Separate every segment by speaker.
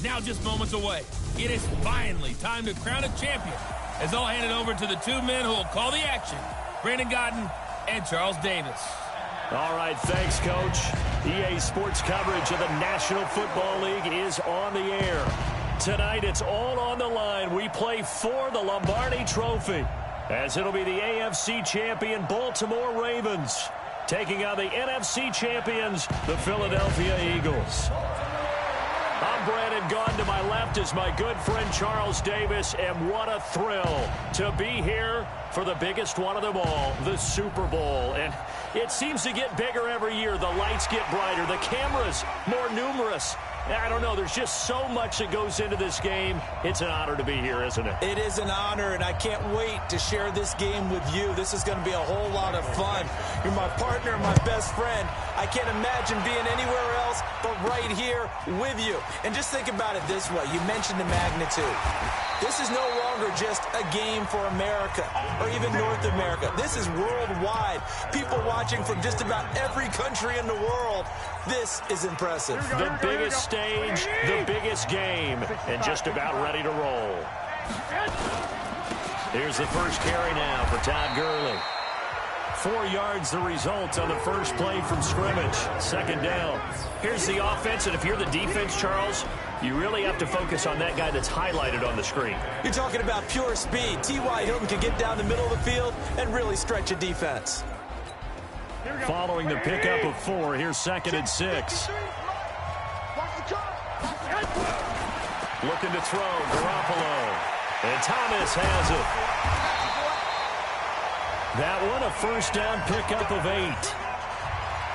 Speaker 1: now just moments away. It is finally time to crown a champion, as I'll hand it over to the two men who will call the action, Brandon Gaudin and Charles Davis.
Speaker 2: All right, thanks, Coach. EA Sports coverage of the National Football League is on the air. Tonight, it's all on the line. We play for the Lombardi Trophy, as it'll be the AFC champion Baltimore Ravens taking on the NFC champions, the Philadelphia Eagles. I'm Brandon Gaudin. To my left is my good friend Charles Davis, and what a thrill to be here for the biggest one of them all, the Super Bowl. And it seems to get bigger every year. The lights get brighter, the cameras more numerous. I don't know, there's just so much that goes into this game. It's an honor to be here, isn't it?
Speaker 3: It is an honor, and I can't wait to share this game with you. This is going to be a whole lot of fun. You're my partner, my best friend. I can't imagine being anywhere else but right here with you. And just think about it this way. You mentioned the magnitude. This is no longer just a game for America or even North America. This is worldwide. People watching from just about every country in the world. This is impressive.
Speaker 2: The biggest stage, the biggest game, and just about ready to roll. Here's the first carry now for Todd Gurley. 4 yards the result on the first play from scrimmage. Second down. Here's the offense, and if you're the defense, Charles, you really have to focus on that guy that's highlighted on the screen.
Speaker 3: You're talking about pure speed. T.Y. Hilton can get down the middle of the field and really stretch a defense.
Speaker 2: Following the pickup of 4, here's 2nd and 6. Looking to throw, Garoppolo. And Thomas has it. That one, a first down pickup of 8.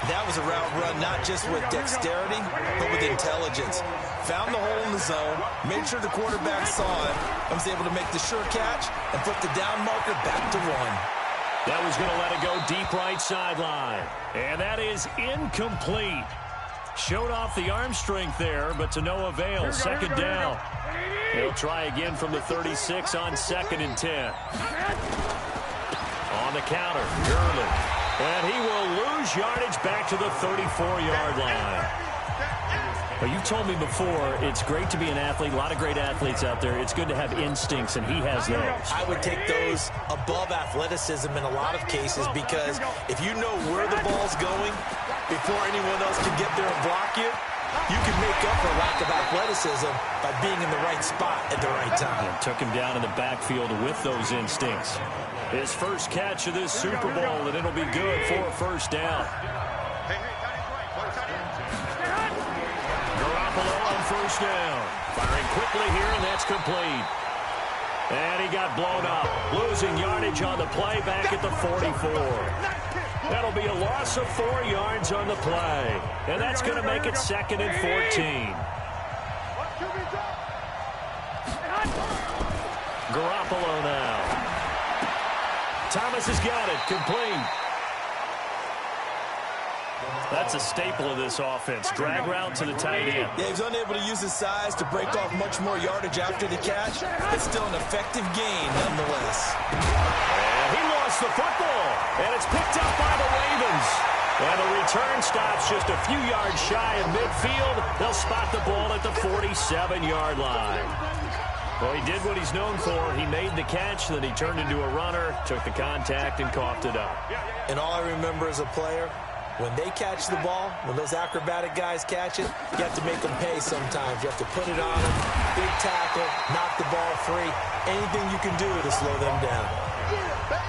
Speaker 3: That was a route run not just with dexterity, but with intelligence. Found the hole in the zone, made sure the quarterback saw it, and was able to make the sure catch and put the down marker back to 1.
Speaker 2: That was going to let it go deep right sideline. And that is incomplete. Showed off the arm strength there, but to no avail. Second down. They'll try again from the 36 on 2nd and 10. On the counter, Gurley. And he will lose yardage back to the 34-yard line. Well, you told me before, it's great to be an athlete. A lot of great athletes out there. It's good to have instincts, and he has those.
Speaker 3: I would take those above athleticism in a lot of cases, because if you know where the ball's going before anyone else can get there and block you, you can make up for lack of athleticism by being in the right spot at the right time.
Speaker 2: And took him down in the backfield with those instincts. His first catch of this Super Bowl, and it'll be good for a first down. Garoppolo on first down. Firing quickly here, and that's complete. And he got blown up. Losing yardage on the play back at the 44. That'll be a loss of 4 yards on the play. And that's going to make it 2nd and 14. Garoppolo now. Thomas has got it. Complete. That's a staple of this offense. Drag route to the tight end.
Speaker 3: Yeah, he's unable to use his size to break off much more yardage after the catch. It's still an effective gain nonetheless.
Speaker 2: And he lost the football. And it's picked up by the Ravens. And the return stops just a few yards shy of midfield. They'll spot the ball at the 47-yard line. Well, he did what he's known for. He made the catch, then he turned into a runner, took the contact, and coughed it up.
Speaker 3: And all I remember as a player, when they catch the ball, when those acrobatic guys catch it, you have to make them pay sometimes. You have to put it on them, big tackle, knock the ball free. Anything you can do to slow them down.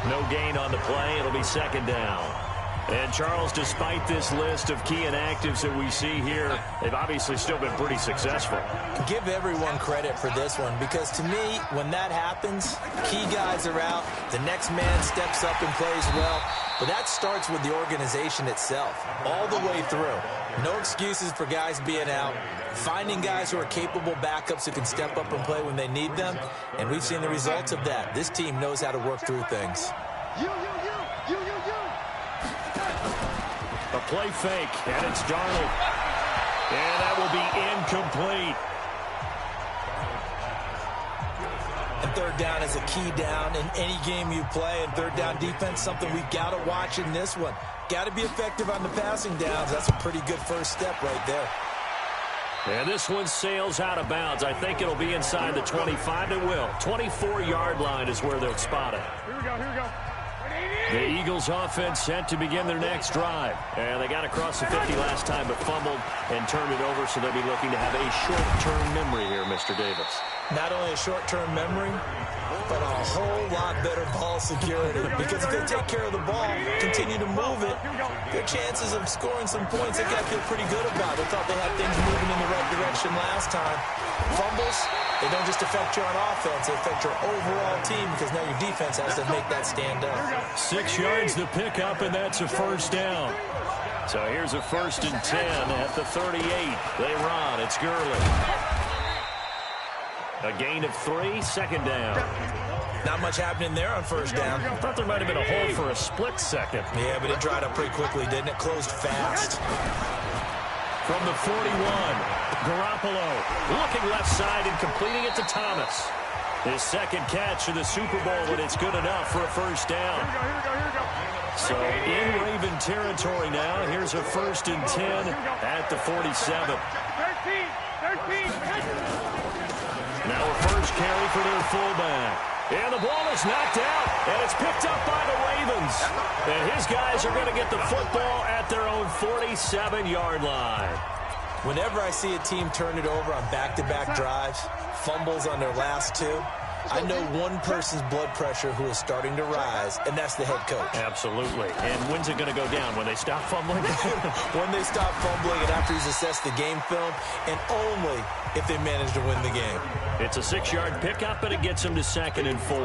Speaker 2: No gain on the play. It'll be 2nd down. And, Charles, despite this list of key inactives that we see here, they've obviously still been pretty successful.
Speaker 3: Give everyone credit for this one, because to me, when that happens, key guys are out, the next man steps up and plays well. But that starts with the organization itself, all the way through. No excuses for guys being out, finding guys who are capable backups who can step up and play when they need them, and we've seen the results of that. This team knows how to work through things.
Speaker 2: A play fake, and it's Darnold. And that will be incomplete.
Speaker 3: And third down is a key down in any game you play. And third down defense, something we've got to watch in this one. Got to be effective on the passing downs. That's a pretty good first step right there.
Speaker 2: And this one sails out of bounds. I think it'll be inside the 25. It will. 24-yard line is where they'll spot it.
Speaker 4: Here we go.
Speaker 2: The Eagles offense set to begin their next drive. And they got across the 50 last time, but fumbled and turned it over, so they'll be looking to have a short-term memory here, Mr. Davis.
Speaker 3: Not only a short-term memory, but a whole lot better ball security. Because if they take care of the ball, continue to move it, their chances of scoring some points, they got to feel pretty good about. They thought they had things moving in the right direction last time. Fumbles, they don't just affect you on offense, they affect your overall team because now your defense has to make that stand up.
Speaker 2: 6 yards the pickup, and that's a first down. So here's a 1st and 10 at the 38. They run. It's Gurley. A gain of 3, 2nd down.
Speaker 3: Not much happening there on 1st down.
Speaker 2: I thought there might have been a hole for a split second.
Speaker 3: Yeah, but it dried up pretty quickly, didn't it? Closed fast.
Speaker 2: From the 41, Garoppolo looking left side and completing it to Thomas. His 2nd catch of the Super Bowl, and it's good enough for a 1st down.
Speaker 4: Here we go.
Speaker 2: So in Raven territory now, here's a 1st and 10 at the 47.
Speaker 4: 13.
Speaker 2: Now a first carry for their fullback. And the ball is knocked out, and it's picked up by the Ravens. And his guys are going to get the football at their own 47-yard line.
Speaker 3: Whenever I see a team turn it over on back-to-back drives, fumbles on their last 2, I know one person's blood pressure who is starting to rise, and that's the head coach.
Speaker 2: Absolutely. And when's it going to go down? When they stop fumbling?
Speaker 3: When they stop fumbling and after he's assessed the game film, and only if they manage to win the game.
Speaker 2: It's a 6-yard pickup, and it gets them to 2nd and 4.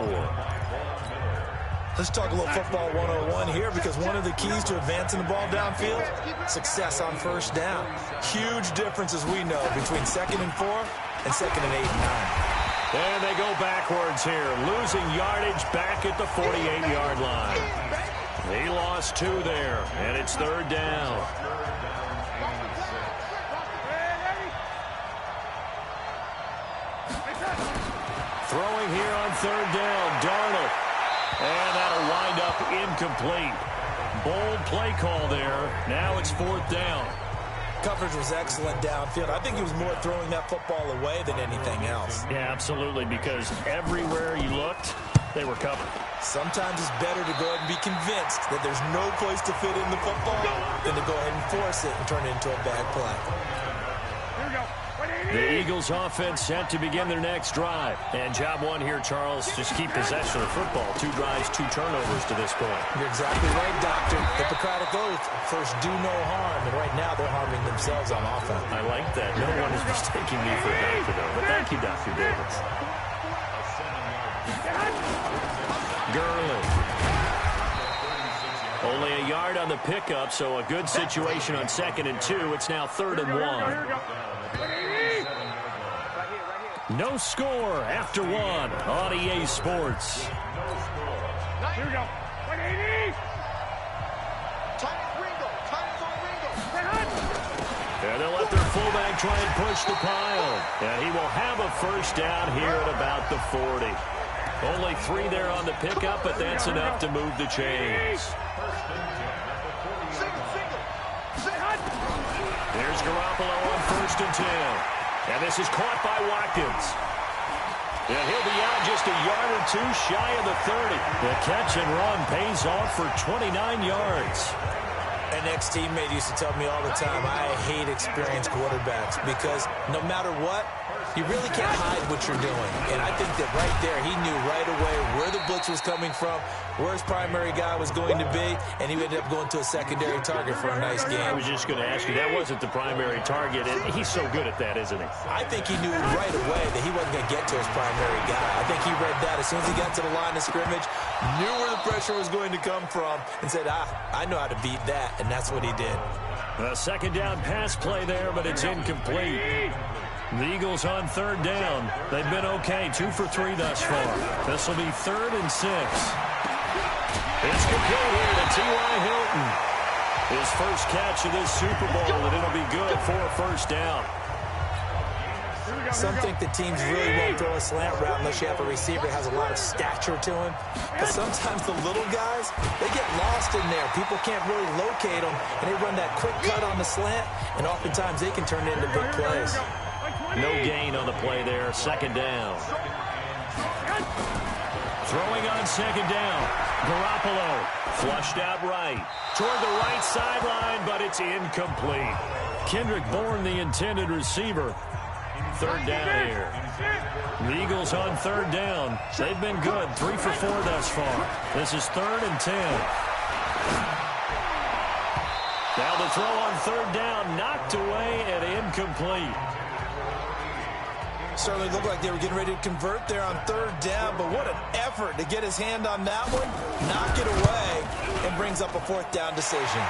Speaker 3: Let's talk a little football 101 here, because one of the keys to advancing the ball downfield, success on 1st down. Huge difference, as we know, between 2nd and 4 and 2nd and 8 and 9.
Speaker 2: And they go backwards here, losing yardage back at the 48-yard line. He lost 2 there, and it's 3rd down. Throwing here on 3rd down, Darnold. And that'll wind up incomplete. Bold play call there. Now it's 4th down.
Speaker 3: Coverage was excellent downfield. I think he was more throwing that football away than anything else.
Speaker 2: Yeah, absolutely, because everywhere you looked, they were covered.
Speaker 3: Sometimes it's better to go ahead and be convinced that there's no place to fit in the football than to go ahead and force it and turn it into a bad play.
Speaker 4: Here we go.
Speaker 2: The Eagles offense set to begin their next drive. And job 1 here, Charles, just keep possession of the football. 2 drives, 2 turnovers to this point.
Speaker 3: You're exactly right, Doctor. Hippocratic oath. First, do no harm. And right now, they're harming themselves on offense.
Speaker 2: I like that. No one is mistaking me for a doctor, though. But thank you, Dr. Davis. Gurley. Only a yard on the pickup, so a good situation on 2nd and 2. It's now 3rd and 1. No score after 1 on EA Sports.
Speaker 4: Here we go. 180.
Speaker 2: And they'll let their fullback try and push the pile. And he will have a 1st down here at about the 40. Only 3 there on the pickup, but that's enough to move the chains. There's Garoppolo on 1st and 10. And this is caught by Watkins. And he'll be out just a yard or 2 shy of the 30. The catch and run pays off for 29 yards.
Speaker 3: An ex-teammate used to tell me all the time, I hate experienced quarterbacks because no matter what, you really can't hide what you're doing. And I think that right there, he knew right away where the blitz was coming from, where his primary guy was going to be, and he ended up going to a secondary target for a nice game.
Speaker 2: I was just going to ask you, that wasn't the primary target, and he's so good at that, isn't he?
Speaker 3: I think he knew right away that he wasn't going to get to his primary guy. I think he read that as soon as he got to the line of scrimmage, knew where the pressure was going to come from, and said, I know how to beat that, and that's what he did.
Speaker 2: A 2nd down pass play there, but it's incomplete. The Eagles on 3rd down. They've been okay, 2 for 3 thus far. This will be 3rd and 6. It's complete here to T.Y. Hilton. His first catch of this Super Bowl, and it'll be good for a 1st down.
Speaker 3: Some think the teams really won't throw a slant route unless you have a receiver that has a lot of stature to him. But sometimes the little guys, they get lost in there. People can't really locate them, and they run that quick cut on the slant, and oftentimes they can turn it into big plays.
Speaker 2: No gain on the play there. Second down. Throwing on second down. Garoppolo flushed out right. Toward the right sideline, but it's incomplete. Kendrick Bourne, the intended receiver. Third down here. The Eagles on third down. They've been good. 3 for 4 thus far. This is 3rd and 10. Now the throw on third down, knocked away and incomplete.
Speaker 3: Certainly looked like they were getting ready to convert there on third down, but what an effort to get his hand on that one, knock it away, and brings up a 4th down decision.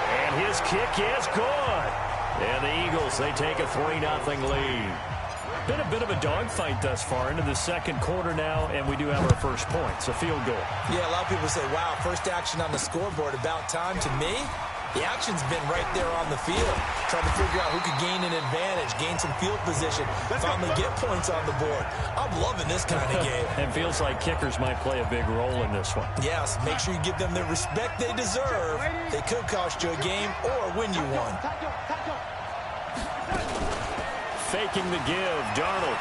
Speaker 2: And his kick is good. And the Eagles, they take a 3-0 lead. Been a bit of a dogfight thus far into the second quarter now, and we do have our first points, a field goal.
Speaker 3: Yeah, a lot of people say, wow, first action on the scoreboard, about time. To me, the action's been right there on the field, trying to figure out who could gain an advantage, gain some field position, finally get points on the board. I'm loving this kind of game.
Speaker 2: And feels like kickers might play a big role in this one.
Speaker 3: Yes, make sure you give them the respect they deserve. They could cost you a game or win you one.
Speaker 2: Faking the give, Darnold.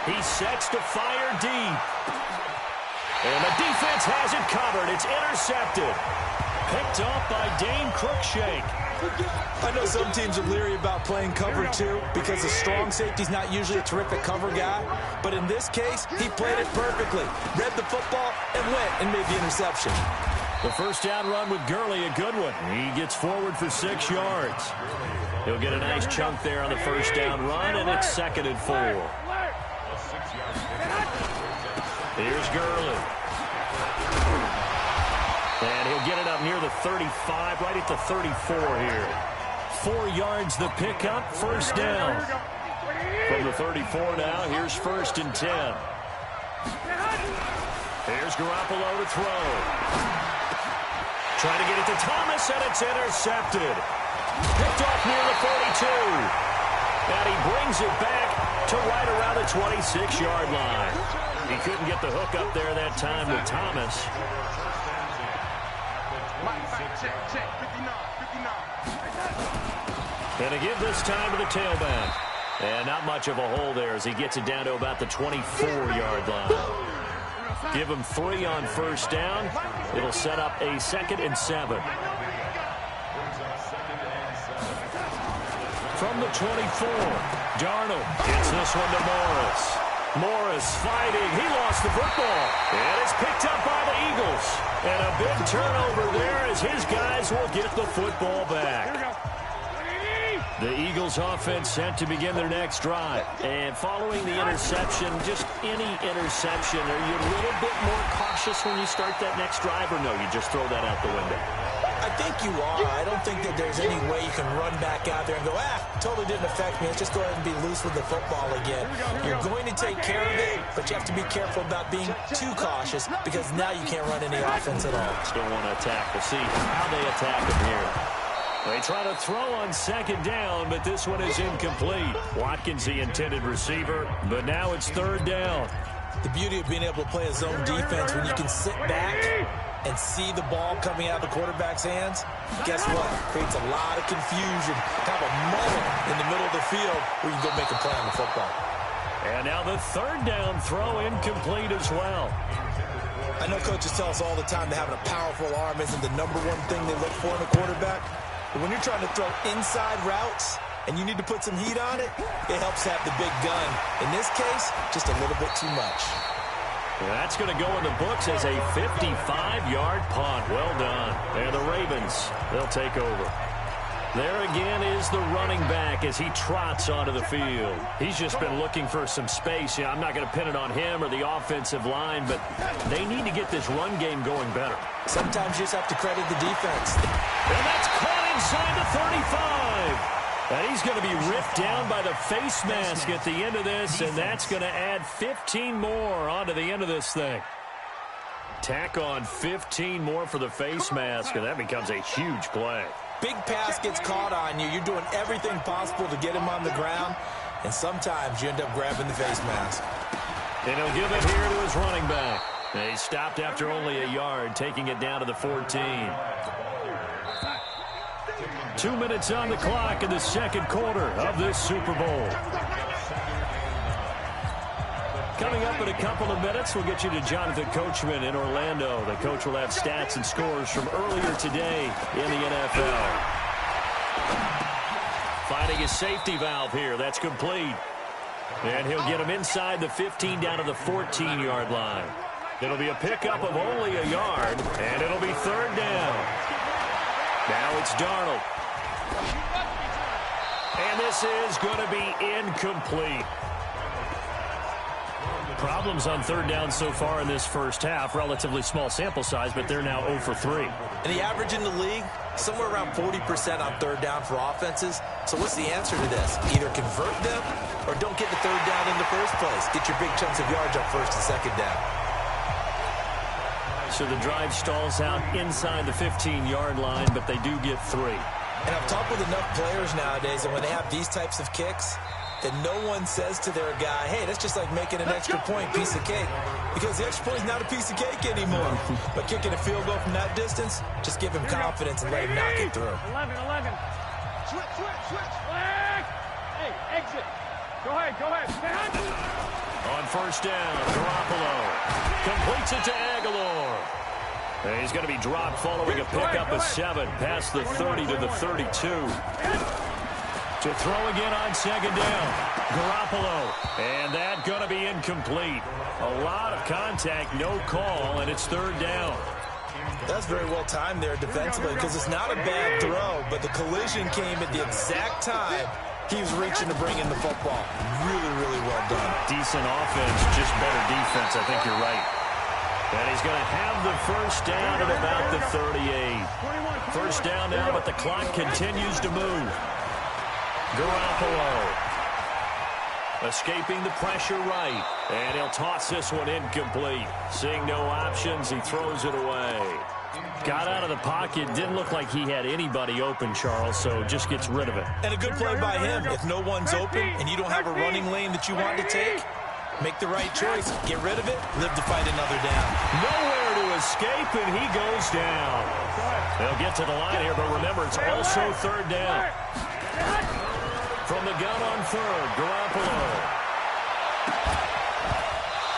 Speaker 2: He sets to fire deep. And the defense has it covered. It's intercepted. Picked off by Dane Cruikshank.
Speaker 3: I know some teams are leery about playing cover 2 because the strong safety's not usually a terrific cover guy. But in this case, he played it perfectly. Read the football and went and made the interception.
Speaker 2: The first down run with Gurley, a good one. He gets forward for 6 yards. He'll get a nice chunk there on the first down run, and it's 2nd and 4. Here's Gurley. And he'll get it up near the 35, right at the 34 here. 4 yards the pickup, first down. From the 34 now, here's 1st and 10. Here's Garoppolo to throw. Trying to get it to Thomas, and it's intercepted. Picked off near the 42. And he brings it back to right around the 26-yard line. He couldn't get the hook up there that time with Thomas. And to give this time to the tailback. And not much of a hole there as he gets it down to about the 24-yard line. Give him 3 on first down. It'll set up a 2nd and 7. From the 24, Darnold gets this one to Morris. Morris fighting. He lost the football. And it's picked up by the Eagles. And a big turnover there as his guys will get the football back. The Eagles offense set to begin their next drive. And following the interception, just any interception, are you a little bit more cautious when you start that next drive, or no, you just throw that out the window?
Speaker 3: I think you are. I don't think that there's any way you can run back out there and go, totally didn't affect me. Let's just go ahead and be loose with the football again. You're going to take care of it, but you have to be careful about being too cautious because now you can't run any offense at all.
Speaker 2: Still want to attack. We'll see how they attack him here. They try to throw on second down, but this one is incomplete. Watkins, the intended receiver, but now it's 3rd down.
Speaker 3: The beauty of being able to play a zone defense when you can sit back and see the ball coming out of the quarterback's hands, guess what? Creates a lot of confusion, kind of a moment in the middle of the field where you can go make a play on the football.
Speaker 2: And now the 3rd down throw incomplete as well.
Speaker 3: I know coaches tell us all the time that having a powerful arm isn't the #1 thing they look for in a quarterback. But when you're trying to throw inside routes and you need to put some heat on it, it helps have the big gun. In this case, just a little bit too much.
Speaker 2: That's going to go in the books as a 55-yard punt. Well done. And the Ravens, they'll take over. There again is the running back as he trots onto the field. He's just been looking for some space. I'm not going to pin it on him or the offensive line, but they need to get this run game going better.
Speaker 3: Sometimes you just have to credit the defense.
Speaker 2: And that's caught inside the 35. And he's going to be ripped down by the face mask at the end of this, and that's going to add 15 more onto the end of this thing. Tack on 15 more for the face mask, and that becomes a huge play.
Speaker 3: Big pass gets caught on you. You're doing everything possible to get him on the ground. and sometimes you end up grabbing the face mask.
Speaker 2: And he'll give it here to his running back. He stopped after only a yard, taking it down to the 14. 2 minutes on the clock in the second quarter of this Super Bowl. Coming up in a couple of minutes, we'll get you to Jonathan Coachman in Orlando. The coach will have stats and scores from earlier today in the NFL. Finding his safety valve here. That's complete. And he'll get him inside the 15 down to the 14-yard line. It'll be a pickup of only a yard, and it'll be third down. Now it's Darnold. And this is going to be incomplete. Problems on third down so far in this first half. Relatively small sample size, but they're now 0 for 3.
Speaker 3: And the average in the league, somewhere around 40% on third down for offenses. So what's the answer to this? Either convert them or don't get the third down in the first place. Get your big chunks of yards on first and second down.
Speaker 2: So the drive stalls out inside the 15-yard line, but they do get 3.
Speaker 3: And I've talked with enough players nowadays, and when they have these types of kicks, that no one says to their guy, hey, that's just like making an extra point, piece of cake. Because the extra point is not a piece of cake anymore. But kicking a field goal from that distance, just give him confidence and let him knock it through.
Speaker 4: 11. Switch. Hey, exit. Go ahead.
Speaker 2: On first down, Garoppolo completes it to Aguilar. And he's going to be dropped following a pickup of 7 past the 30 to the 32. To throw again on second down, Garoppolo. And that going to be incomplete. A lot of contact, no call, and it's third down.
Speaker 3: That's very well timed there defensively because it's not a bad throw, but the collision came at the exact time he was reaching to bring in the football. Really well done.
Speaker 2: Decent offense, just better defense. I think you're right. And he's going to have the first down at about the 38. First down now, but the clock continues to move. Garoppolo escaping the pressure right, and he'll toss this one incomplete. Seeing no options, he throws it away. Got out of the pocket, didn't look like he had anybody open, Charles, so just gets rid of it.
Speaker 3: And a good play by him. If no one's open and you don't have a running lane that you want to take, make the right choice. Get rid of it, live to fight another down.
Speaker 2: Nowhere to escape, and he goes down. They'll get to the line here, but remember, it's also third down. From the gun on third, Garoppolo.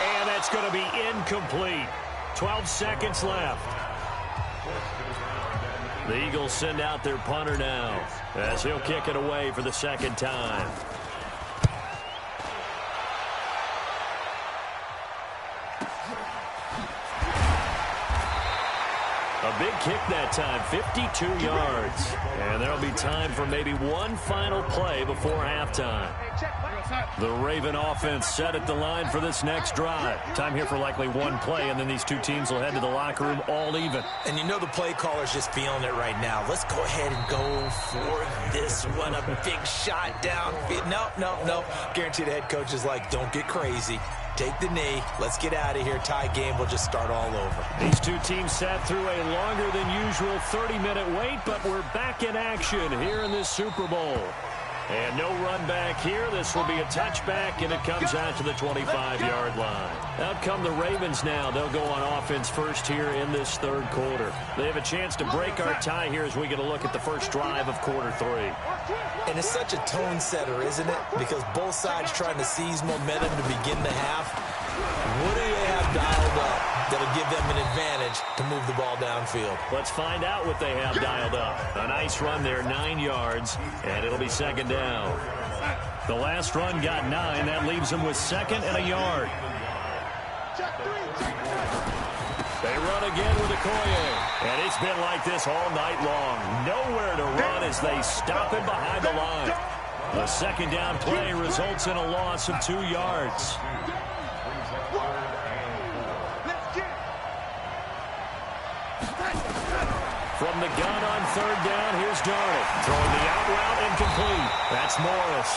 Speaker 2: And that's going to be incomplete. 12 seconds left. The Eagles send out their punter now as he'll kick it away for the second time. A big kick that time, 52 yards. And there'll be time for maybe one final play before halftime. The Raven offense set at the line for this next drive. Time here for likely one play, and then these two teams will head to the locker room all even.
Speaker 3: And you know the play caller's just feeling it right now. Let's go ahead and go for this one. A big shot down. No. Guarantee the head coach is like, don't get crazy. Take the knee. Let's get out of here. Tie game will just start all over.
Speaker 2: These two teams sat through a longer than usual 30-minute wait, but we're back in action here in this Super Bowl. And no run back here. This will be a touchback, and it comes out to the 25-yard line. Out come the Ravens now. They'll go on offense first here in this third quarter. They have a chance to break our tie here as we get a look at the first drive of quarter 3.
Speaker 3: And it's such a tone setter, isn't it? Because both sides trying to seize momentum to begin the half. What do they have dialed up that'll give them an advantage to move the ball downfield?
Speaker 2: Let's find out what they have dialed up. A nice run there, 9 yards, and it'll be second down. The last run got 9. That leaves them with second and a yard. They run again with Okoye. And it's been like this all night long. Nowhere to run as they stop him behind the line. The second down play results in a loss of 2 yards. From the gun on third down, here's Darnold. Throwing the out route incomplete. That's Morris.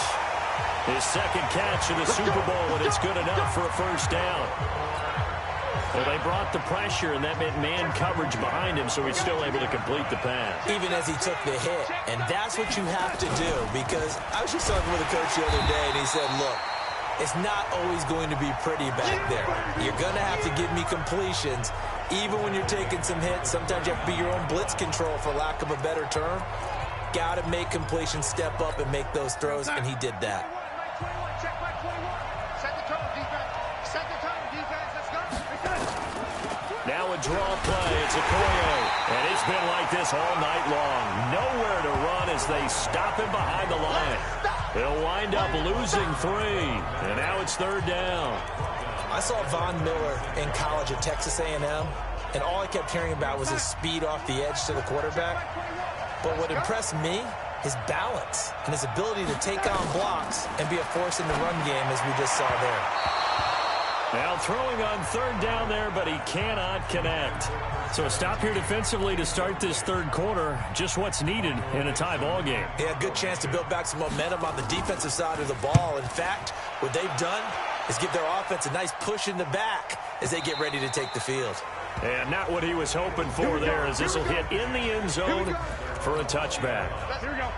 Speaker 2: His second catch in the Super Bowl, and it's good enough for a first down. Well, they brought the pressure, and that meant man coverage behind him, so he's still able to complete the pass.
Speaker 3: Even as he took the hit. And that's what you have to do, because I was just talking with a coach the other day, and he said, look, it's not always going to be pretty back there. You're going to have to give me completions. Even when you're taking some hits, sometimes you have to be your own blitz control, for lack of a better term. Got to make completions, step up, and make those throws, and he did that.
Speaker 2: Now a draw play. It's Okoye. And it's been like this all night long. Nowhere to run as they stop him behind the line. They'll wind up losing 3. And now it's 3rd down.
Speaker 3: I saw Von Miller in college at Texas A&M, and all I kept hearing about was his speed off the edge to the quarterback. But what impressed me, his balance and his ability to take on blocks and be a force in the run game, as we just saw there.
Speaker 2: Now throwing on 3rd down there, but he cannot connect. So a stop here defensively to start this 3rd quarter. Just what's needed in a tie ball game.
Speaker 3: Yeah, good chance to build back some momentum on the defensive side of the ball. In fact, what they've done is give their offense a nice push in the back as they get ready to take the field.
Speaker 2: And not what he was hoping for there, as this will hit in the end zone for a touchback.
Speaker 4: Here we go.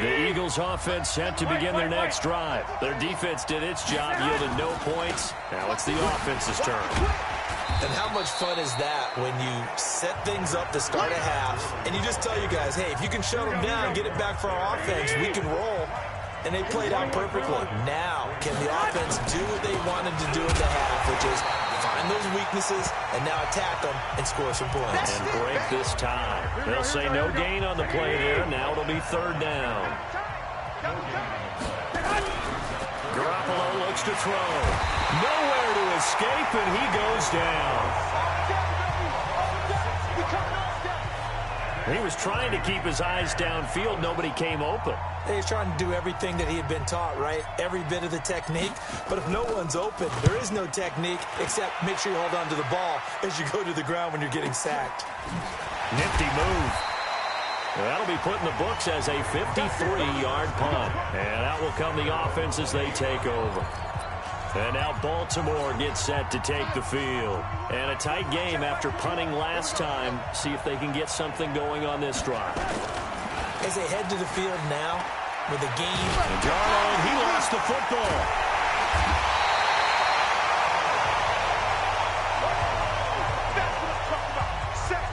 Speaker 2: The Eagles offense set to begin their next drive. Their defense did its job, yielded no points. Now it's the offense's turn.
Speaker 3: And how much fun is that when you set things up to start a half, and you just tell you guys, hey, if you can shut them down, get it back for our offense, we can roll. And they played out perfectly. Now, can the offense do what they wanted to do in the half, which is find those weaknesses and now attack them and score some points.
Speaker 2: And break this tie. They'll say no gain on the play there. Now it'll be 3rd down. Garoppolo looks to throw. Nowhere to escape, and he goes down. He was trying to keep his eyes downfield. Nobody came open.
Speaker 3: He's trying to do everything that he had been taught, right? Every bit of the technique. But if no one's open, there is no technique except make sure you hold on to the ball as you go to the ground when you're getting sacked.
Speaker 2: Nifty move. That'll be put in the books as a 53-yard punt. And out will come the offense as they take over. And now Baltimore gets set to take the field. And a tight game after punting last time. See if they can get something going on this drive.
Speaker 3: As they head to the field now with a game.
Speaker 2: And Darnold, he lost the football.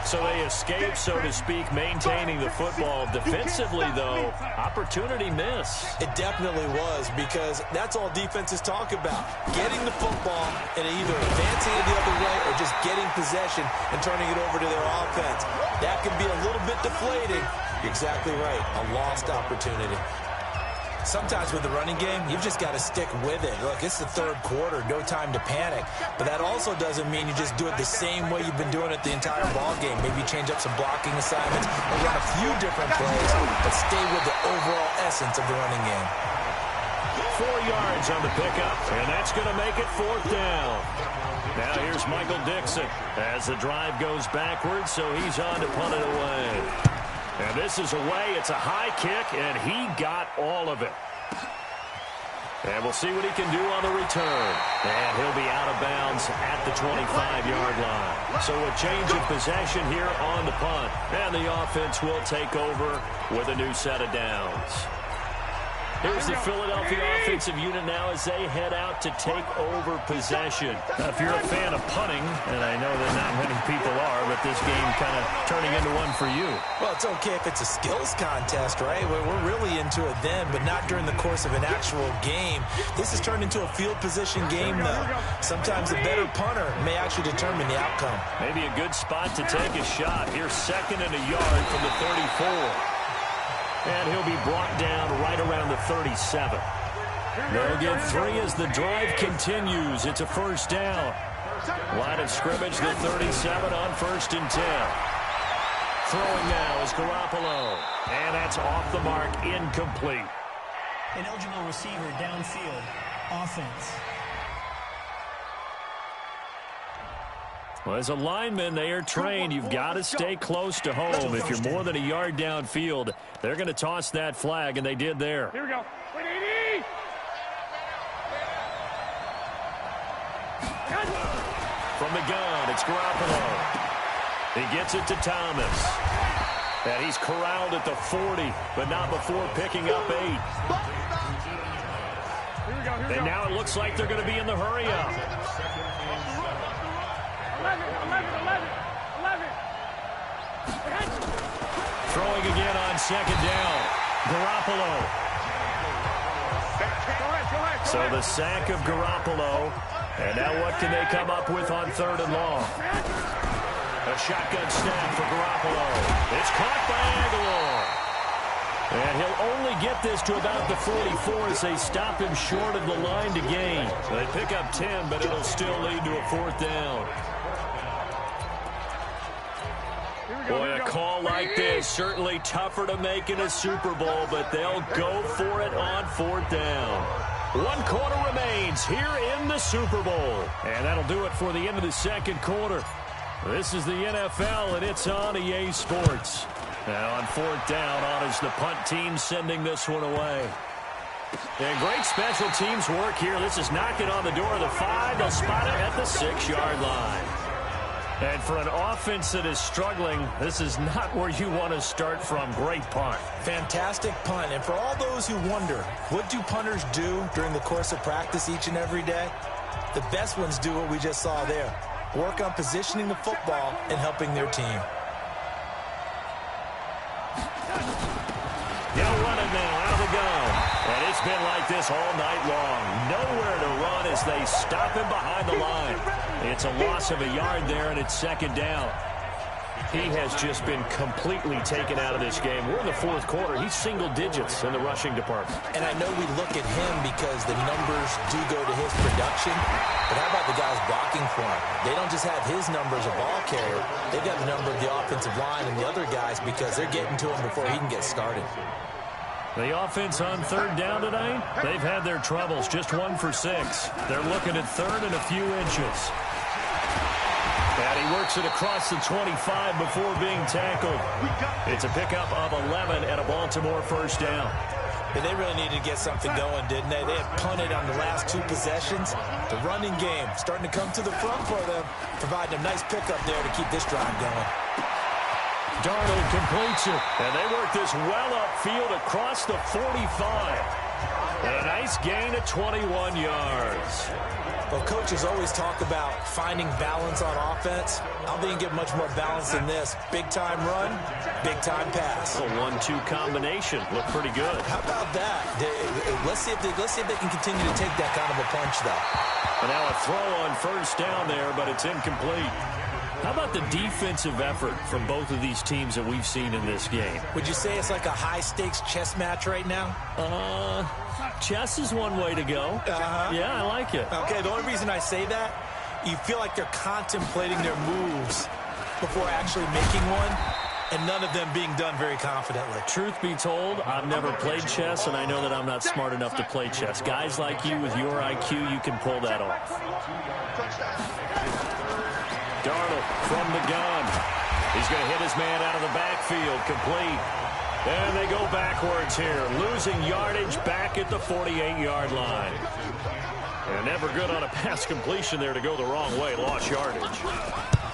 Speaker 2: So they escape, so to speak, maintaining the football. Defensively, though, opportunity miss.
Speaker 3: It definitely was, because that's all defenses talk about. Getting the football and either advancing it the other way or just getting possession and turning it over to their offense. That can be a little bit deflating. You're exactly right. A lost opportunity. Sometimes with the running game, you've just got to stick with it. Look, it's the 3rd quarter, no time to panic. But that also doesn't mean you just do it the same way you've been doing it the entire ball game. Maybe change up some blocking assignments or run a few different plays, but stay with the overall essence of the running game.
Speaker 2: 4 yards on the pickup, and that's going to make it 4th down. Now here's Michael Dixon as the drive goes backwards, so he's on to punt it away. And this is away. It's a high kick, and he got all of it. And we'll see what he can do on the return. And he'll be out of bounds at the 25-yard line. So a change of possession here on the punt. And the offense will take over with a new set of downs. Here's the Philadelphia offensive unit now as they head out to take over possession. Now, if you're a fan of punting, and I know that not many people are, but this game kind of turning into one for you.
Speaker 3: Well, it's okay if it's a skills contest, right? We're really into it then, but not during the course of an actual game. This has turned into a field position game, though. Sometimes the better punter may actually determine the outcome.
Speaker 2: Maybe a good spot to take a shot. Here's 2nd and a yard from the 34. And he'll be brought down right around the 37. They'll get 3 as the drive continues. It's a 1st down. Line of scrimmage, the 37 on 1st and 10. Throwing now is Garoppolo. And that's off the mark, incomplete.
Speaker 5: Ineligible receiver downfield. Offense.
Speaker 2: Well, as a lineman, they are trained. You've got to stay close to home. If you're more than a yard downfield, they're going to toss that flag, and they did there.
Speaker 4: Here we go.
Speaker 2: from the gun. It's Garoppolo. He gets it to Thomas. And he's corralled at the 40, but not before picking up 8. And now it looks like they're going to be in the hurry-up.
Speaker 4: 11.
Speaker 2: Throwing again on second down. Garoppolo. So the sack of Garoppolo. And now what can they come up with on 3rd and long? A shotgun snap for Garoppolo. It's caught by Aguilar. And he'll only get this to about the 44 as they stop him short of the line to gain. They pick up 10, but it'll still lead to a 4th down. Boy, a call like this, certainly tougher to make in a Super Bowl, but they'll go for it on 4th down. 1 quarter remains here in the Super Bowl. And that'll do it for the end of the 2nd quarter. This is the NFL, and it's on EA Sports. Now on 4th down, on is the punt team sending this one away. And great special teams work here. This is knocking on the door of the 5. They'll spot it at the 6-yard line. And for an offense that is struggling, this is not where you want to start from. Great punt.
Speaker 3: Fantastic punt. And for all those who wonder, what do punters do during the course of practice each and every day? The best ones do what we just saw there. Work on positioning the football and helping their team.
Speaker 2: They'll run it now out of the gun. And it's been like this all night long. Nowhere to run as they stop him behind the line. It's a loss of a yard there, and it's 2nd down. He has just been completely taken out of this game. We're in the 4th quarter. He's single digits in the rushing department.
Speaker 3: And I know we look at him because the numbers do go to his production. But how about the guys blocking for him? They don't just have his number as a ball carrier. They've got the number of the offensive line and the other guys because they're getting to him before he can get started.
Speaker 2: The offense on 3rd down tonight, they've had their troubles. Just 1 for 6. They're looking at 3rd and a few inches. And he works it across the 25 before being tackled. It's a pickup of 11 and a Baltimore 1st down.
Speaker 3: And they really needed to get something going, didn't they? They had punted on the last 2 possessions. The running game starting to come to the front for them, providing a nice pickup there to keep this drive going.
Speaker 2: Darnold completes it, and they work this well upfield across the 45. And a nice gain of 21 yards.
Speaker 3: Well, coaches always talk about finding balance on offense. I don't think you can get much more balance than this. Big-time run, big-time pass.
Speaker 2: A 1-2 combination. Looked pretty good.
Speaker 3: How about that? Let's see if they can continue to take that kind of a punch, though.
Speaker 2: And now a throw on 1st down there, but it's incomplete. How about the defensive effort from both of these teams that we've seen in this game?
Speaker 3: Would you say it's like a high-stakes chess match right now?
Speaker 2: Chess is one way to go. Yeah, I like it.
Speaker 3: Okay, the only reason I say that, you feel like they're contemplating their moves before actually making one, and none of them being done very confidently.
Speaker 2: Truth be told, I've never played chess, and I know that I'm not smart enough to play chess. Guys like you with your IQ, you can pull that off. Darnold from the gun. He's going to hit his man out of the backfield. Complete. And they go backwards here. Losing yardage back at the 48-yard line. And never good on a pass completion there to go the wrong way. Lost yardage.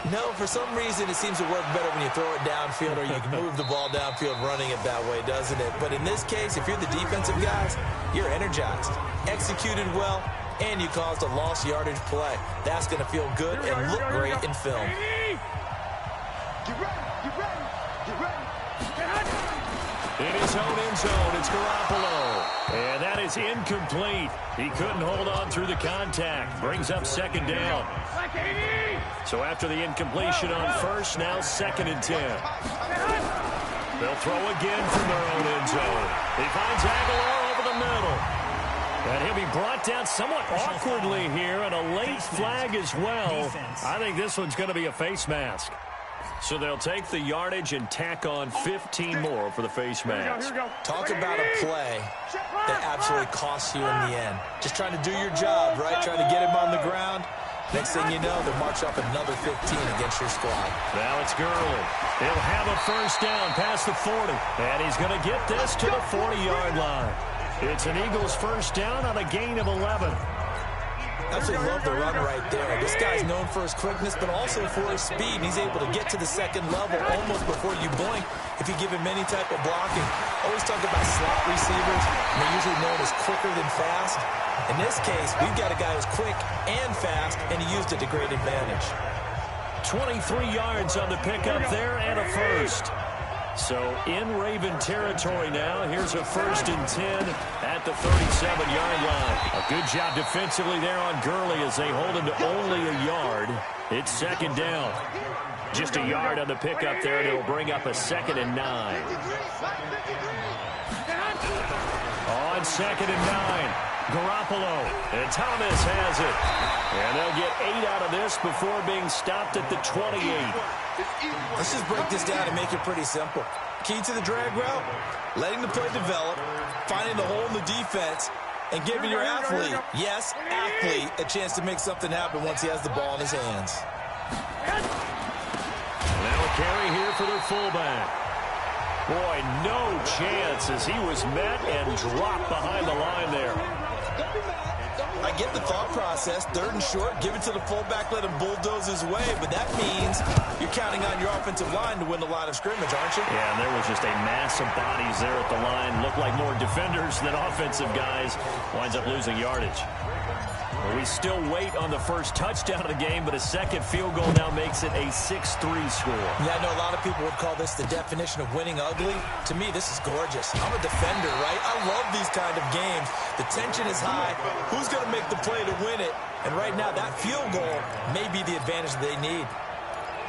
Speaker 3: No, for some reason it seems to work better when you throw it downfield or you can move the ball downfield running it that way, doesn't it? But in this case, if you're the defensive guys, you're energized. Executed well. And you caused a lost yardage play. That's going to feel good and look great in film.
Speaker 2: In his own end zone, it's Garoppolo. And that is incomplete. He couldn't hold on through the contact. Brings up 2nd down. So after the incompletion on 1st, now 2nd and 10. They'll throw again from their own end zone. He finds Aguilar over the middle. And he'll be brought down somewhat awkwardly here, and a late flag as well. I think this one's going to be a face mask. So they'll take the yardage and tack on 15 more for the face mask.
Speaker 3: Talk about a play that absolutely costs you in the end. Just trying to do your job, right? Trying to get him on the ground. Next thing you know, they'll march up another 15 against your squad.
Speaker 2: Now it's Gurley. He'll have a 1st down past the 40. And he's going to get this to the 40-yard line. It's an Eagles 1st down on a gain of 11.
Speaker 3: Absolutely love the run right there. This guy's known for his quickness, but also for his speed. And he's able to get to the second level almost before you blink if you give him any type of blocking. Always talk about slot receivers. They're usually known as quicker than fast. In this case, we've got a guy who's quick and fast, and he used it to great advantage.
Speaker 2: 23 yards on the pickup there and a first. So in Raven territory now. Here's a 1st and 10 at the 37-yard line. A good job defensively there on Gurley as they hold him to only a yard. It's 2nd down. Just a yard on the pickup there, and it'll bring up a 2nd and 9. On 2nd and 9. Garoppolo, and Thomas has it. And they'll get 8 out of this before being stopped at the 28.
Speaker 3: Let's just break this down and make it pretty simple. Key to the drag route, letting the play develop, finding the hole in the defense, and giving your athlete, yes, athlete, a chance to make something happen once he has the ball in his hands.
Speaker 2: Now a carry here for their fullback. Boy, no chance as he was met and dropped behind the line there.
Speaker 3: I get the thought process, 3rd and short, give it to the fullback, let him bulldoze his way, but that means you're counting on your offensive line to win the line of scrimmage, aren't you?
Speaker 2: Yeah, and there was just a mass of bodies there at the line. Looked like more defenders than offensive guys. Winds up losing yardage. Well, we still wait on the first touchdown of the game, but a second field goal now makes it a 6-3 score.
Speaker 3: Yeah, I know a lot of people would call this the definition of winning ugly. To me, this is gorgeous. I'm a defender, right? I love these kind of games. The tension is high. Who's going to make the play to win it? And right now, that field goal may be the advantage they need.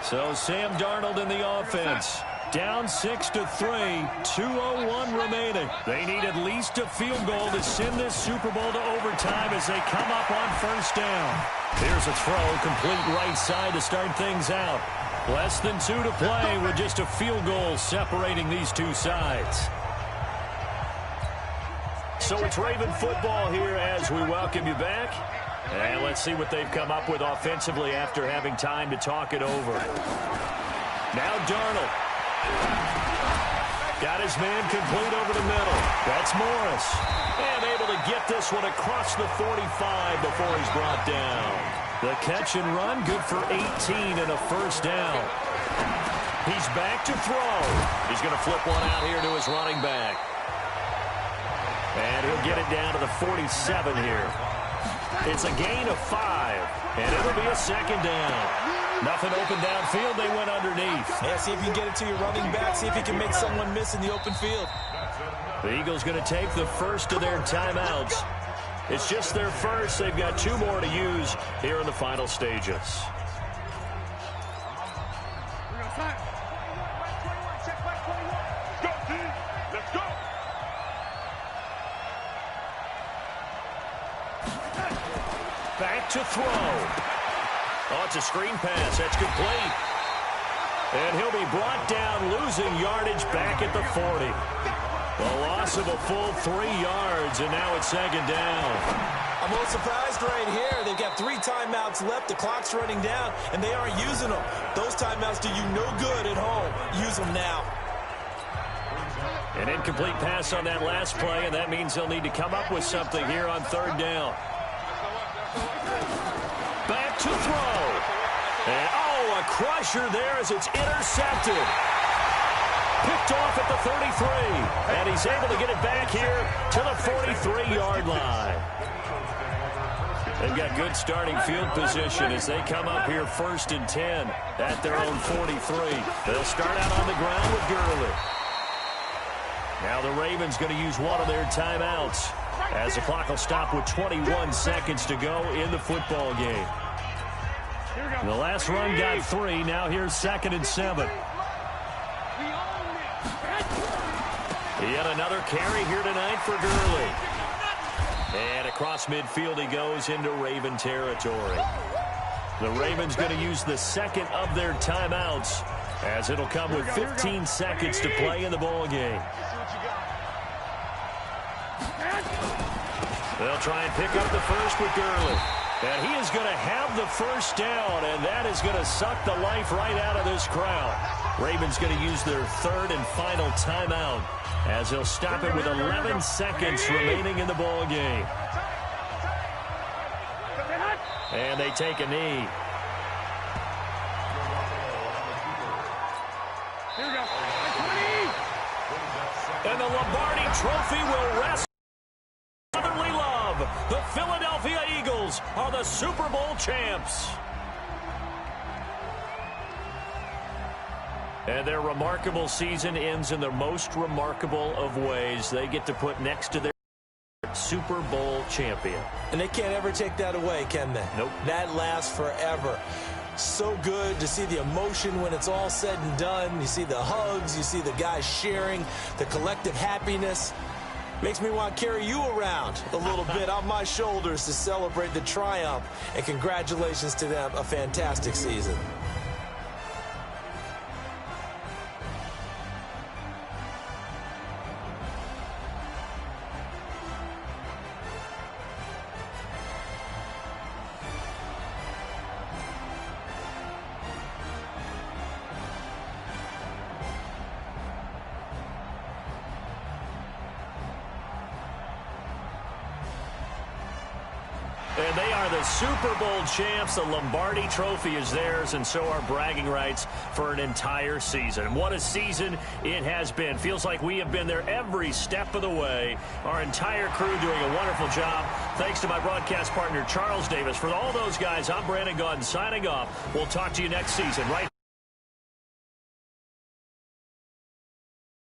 Speaker 2: So Sam Darnold in the offense. Down 6-3, 2:01 remaining. They need at least a field goal to send this Super Bowl to overtime as they come up on 1st down. Here's a throw, complete right side to start things out. Less than 2 to play with just a field goal separating these two sides. So it's Raven football here as we welcome you back. And let's see what they've come up with offensively after having time to talk it over. Now Darnold. Got his man complete over the middle. That's Morris. And able to get this one across the 45 before he's brought down. The catch and run, good for 18 and a 1st down. He's back to throw. He's going to flip one out here to his running back. And he'll get it down to the 47 here. It's a gain of 5, and it'll be a 2nd down. Nothing open downfield. They went underneath.
Speaker 3: Yeah, see if you can get it to your running back. See if you can make someone miss in the open field.
Speaker 2: The Eagles going to take the first of their timeouts. It's just their first. They've got 2 more to use here in the final stages. Back to throw. Oh, it's a screen pass. That's complete. And he'll be brought down, losing yardage back at the 40. The loss of a full 3 yards, and now it's 2nd down.
Speaker 3: I'm a little surprised right here. They've got 3 timeouts left. The clock's running down, and they aren't using them. Those timeouts do you no good at home. Use them now.
Speaker 2: An incomplete pass on that last play, and that means they'll need to come up with something here on 3rd down. Back to throw. And, oh, a crusher there as it's intercepted. Picked off at the 33. And he's able to get it back here to the 43-yard line. They've got good starting field position as they come up here 1st and 10 at their own 43. They'll start out on the ground with Gurley. Now the Ravens going to use one of their timeouts as the clock will stop with 21 seconds to go in the football game. The last run got 3. Now here's 2nd and 7. Yet another carry here tonight for Gurley. And across midfield he goes into Raven territory. The Ravens going to use the 2nd of their timeouts as it'll come with 15 seconds to play in the ball game. They'll try and pick up the first with Gurley. And he is going to have the 1st down, and that is going to suck the life right out of this crowd. Ravens going to use their 3rd and final timeout as they'll stop it with 11 seconds remaining in the ball game. And they take a knee.
Speaker 4: Here we go. 20!
Speaker 2: And the Lombardi Trophy will rest brotherly love. The Philadelphia Eagles are the Super Bowl champs. And their remarkable season ends in the most remarkable of ways. They get to put next to their Super Bowl champion.
Speaker 3: And they can't ever take that away, can they?
Speaker 2: Nope.
Speaker 3: That lasts forever. So good to see the emotion when it's all said and done. You see the hugs, you see the guys sharing, the collective happiness. Makes me want to carry you around a little bit on my shoulders to celebrate the triumph. And congratulations to them, a fantastic season.
Speaker 2: And they are the Super Bowl champs. The Lombardi Trophy is theirs, and so are bragging rights for an entire season. What a season it has been. Feels like we have been there every step of the way. Our entire crew doing a wonderful job. Thanks to my broadcast partner, Charles Davis. For all those guys, I'm Brandon Gaudin signing off. We'll talk to you next season, right?